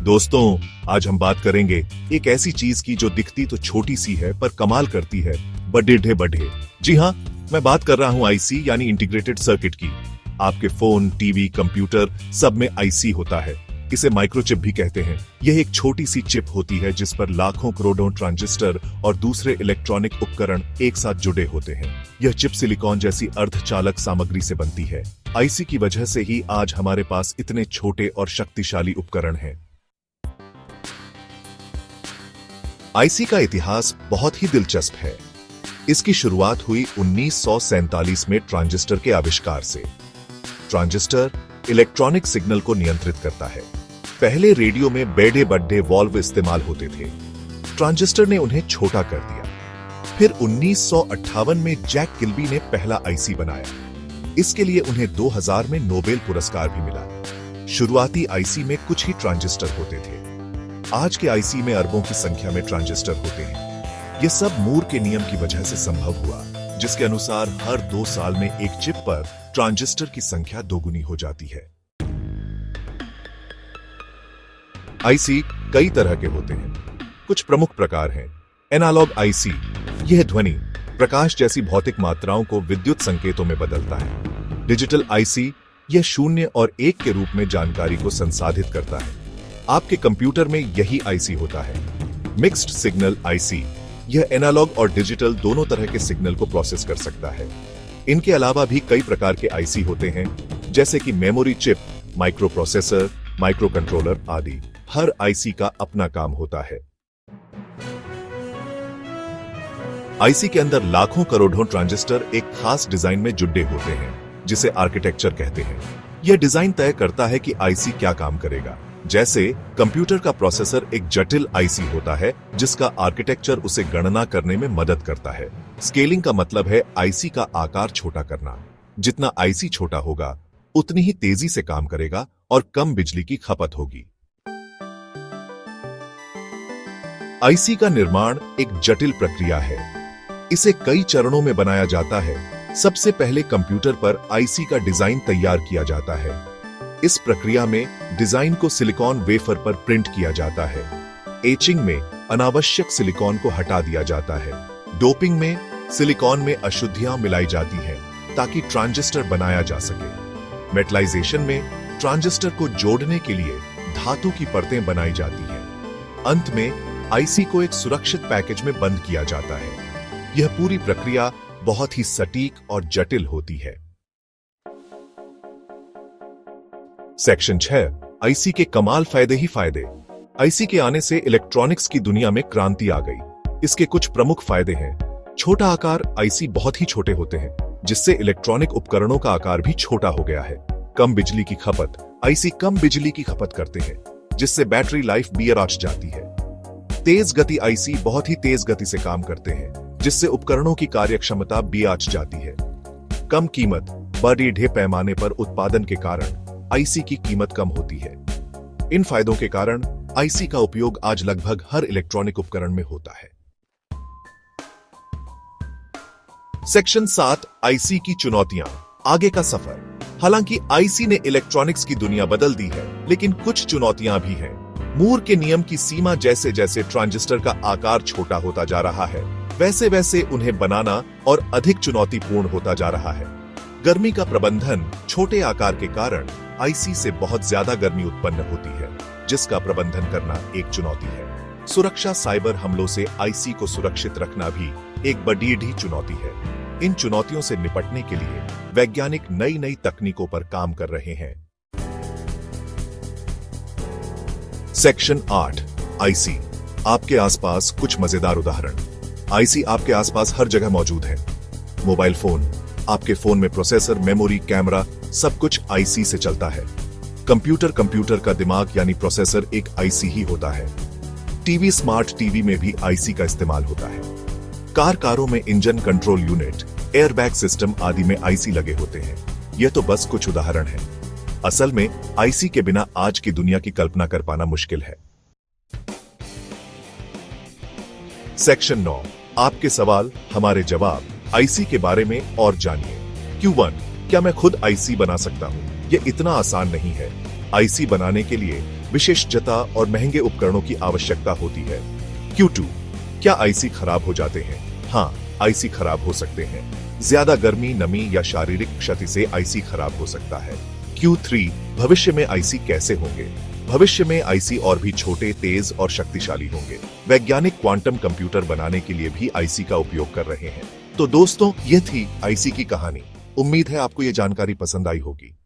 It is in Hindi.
दोस्तों, आज हम बात करेंगे एक ऐसी चीज की जो दिखती तो छोटी सी है पर कमाल करती है बड़े बढ़े। जी हाँ, मैं बात कर रहा हूँ आईसी यानी इंटीग्रेटेड सर्किट की। आपके फोन, टीवी, कंप्यूटर सब में आईसी होता है। इसे माइक्रोचिप भी कहते हैं। यह एक छोटी सी चिप होती है जिस पर लाखों करोड़ों ट्रांजिस्टर और दूसरे इलेक्ट्रॉनिक उपकरण एक साथ जुड़े होते हैं। यह चिप सिलिकॉन जैसी अर्धचालक सामग्री से बनती है। आईसी की वजह से ही आज हमारे पास इतने छोटे और शक्तिशाली उपकरण हैं। आईसी का इतिहास बहुत ही दिलचस्प है। इसकी शुरुआत हुई 1947 में ट्रांजिस्टर के आविष्कार से। ट्रांजिस्टर इलेक्ट्रॉनिक सिग्नल को नियंत्रित करता है। पहले रेडियो में बड़े वॉल्व इस्तेमाल होते थे। ट्रांजिस्टर ने उन्हें छोटा कर दिया। फिर 1958 में जैक किल्बी ने पहला आईसी बनाया। इसके लिए उन्हें 2000 में नोबेल पुरस्कार भी मिला। शुरुआती आईसी में कुछ ही ट्रांजिस्टर होते थे। आज के आईसी में अरबों की संख्या में ट्रांजिस्टर होते हैं। यह सब मूर के नियम की वजह से संभव हुआ, जिसके अनुसार हर 2 साल में एक चिप पर ट्रांजिस्टर की संख्या दोगुनी हो जाती है। आईसी कई तरह के होते हैं। कुछ प्रमुख प्रकार हैं। एनालॉग आईसी, यह ध्वनि, प्रकाश जैसी भौतिक मात्राओं को विद्युत संकेतों में बदलता है। डिजिटल आईसी, यह 0 और 1 के रूप में जानकारी को संसाधित करता है। आपके कंप्यूटर में यही आईसी होता है। मिक्स्ड सिग्नल आईसी, यह एनालॉग और डिजिटल दोनों तरह के सिग्नल को प्रोसेस कर सकता है। इनके अलावा भी कई प्रकार के आईसी होते हैं, जैसे कि memory chip, micro processor, micro controller आदि। हर आईसी का अपना काम होता है। आईसी के अंदर लाखों करोड़ों ट्रांजिस्टर एक खास डिजाइन में जुड़े होते हैं, जिसे आर्किटेक्चर कहते हैं। यह डिजाइन तय करता है कि आईसी क्या काम करेगा। जैसे कंप्यूटर का प्रोसेसर एक जटिल आईसी होता है, जिसका आर्किटेक्चर उसे गणना करने में मदद करता है। स्केलिंग का मतलब है आईसी का आकार छोटा करना। जितना आईसी छोटा होगा, उतनी ही तेजी से काम करेगा और कम बिजली की खपत होगी। आईसी का निर्माण एक जटिल प्रक्रिया है। इसे कई चरणों में बनाया जाता है। सबसे पहले कंप्यूटर पर आईसी का डिजाइन तैयार किया जाता है। इस प्रक्रिया में डिजाइन को सिलिकॉन वेफर पर प्रिंट किया जाता है। एचिंग में अनावश्यक सिलिकॉन को हटा दिया जाता है। डोपिंग में सिलिकॉन में अशुद्धियां मिलाई जाती हैं ताकि ट्रांजिस्टर बनाया जा सके। मेटलाइजेशन में ट्रांजिस्टर को जोड़ने के लिए धातु की परतें बनाई जाती हैं। अंत में आईसी को एक सुरक्षित पैकेज में बंद किया जाता है। यह पूरी प्रक्रिया बहुत ही सटीक और जटिल होती है। सेक्शन 6, आईसी के कमाल फायदे ही फायदे। आईसी के आने से इलेक्ट्रॉनिक्स की दुनिया में क्रांति आ गई। इसके कुछ प्रमुख फायदे हैं। छोटा आकार, आईसी बहुत ही छोटे होते हैं, जिससे इलेक्ट्रॉनिक उपकरणों का आकार भी छोटा हो गया है। कम बिजली की खपत, आईसी कम बिजली की खपत करते हैं, जिससे बैटरी लाइफ भी बढ़ जाती है। तेज गति, आईसी बहुत ही तेज गति से काम करते हैं, जिससे उपकरणों की कार्यक्षमता भी बढ़ जाती है। कम कीमत, बड़े पैमाने पर उत्पादन के कारण आईसी की कीमत कम होती है। इन फायदों के कारण आईसी का उपयोग आज लगभग हर इलेक्ट्रॉनिक उपकरण में होता है। सेक्शन 7, आईसी की चुनौतियां, आगे का सफर। हालांकि आईसी ने इलेक्ट्रॉनिक्स की दुनिया बदल दी है, लेकिन कुछ चुनौतियां भी हैं। मूर के नियम की सीमा, जैसे जैसे ट्रांजिस्टर का आकार छोटा होता जा रहा है, वैसे वैसे उन्हें बनाना और अधिक चुनौतीपूर्ण होता जा रहा है। गर्मी का प्रबंधन, छोटे आकार के कारण आईसी से बहुत ज्यादा गर्मी उत्पन्न होती है, जिसका प्रबंधन करना एक चुनौती है। सुरक्षा, साइबर हमलों से आईसी को सुरक्षित रखना भी एक बड़ी चुनौती है। इन चुनौतियों से निपटने के लिए वैज्ञानिक नई नई तकनीकों पर काम कर रहे हैं। सेक्शन 8, आईसी आपके आसपास कुछ मजेदार उदाहरण। आईसी आपके आसपास हर जगह मौजूद है। मोबाइल फोन, आपके फोन में प्रोसेसर, मेमोरी, कैमरा सब कुछ आईसी से चलता है। कंप्यूटर का दिमाग यानी प्रोसेसर एक आईसी ही होता है। टीवी, स्मार्ट टीवी में भी आईसी का इस्तेमाल होता है। कारों में engine control unit, airbag system आदि में आईसी लगे होते हैं। यह तो बस कुछ उदाहरण है। असल में आईसी के बिना आज की दुनिया की कल्पना कर पाना मुश्किल है। सेक्शन 9, आपके सवाल हमारे जवाब। आईसी के बारे में और जानिए। Q1, क्या मैं खुद आईसी बना सकता हूं? यह इतना आसान नहीं है। आईसी बनाने के लिए विशेषज्ञता और महंगे उपकरणों की आवश्यकता होती है। Q2, क्या आईसी खराब हो जाते हैं? हाँ, आईसी खराब हो सकते हैं। ज्यादा गर्मी, नमी या शारीरिक क्षति से आईसी खराब हो सकता है। Q3, भविष्य में आईसी कैसे होंगे? भविष्य में आईसी और भी छोटे, तेज और शक्तिशाली होंगे। वैज्ञानिक क्वांटम कंप्यूटर बनाने के लिए भी आईसी का उपयोग कर रहे हैं। तो दोस्तों, यह थी आईसी की कहानी। उम्मीद है आपको यह जानकारी पसंद आई होगी।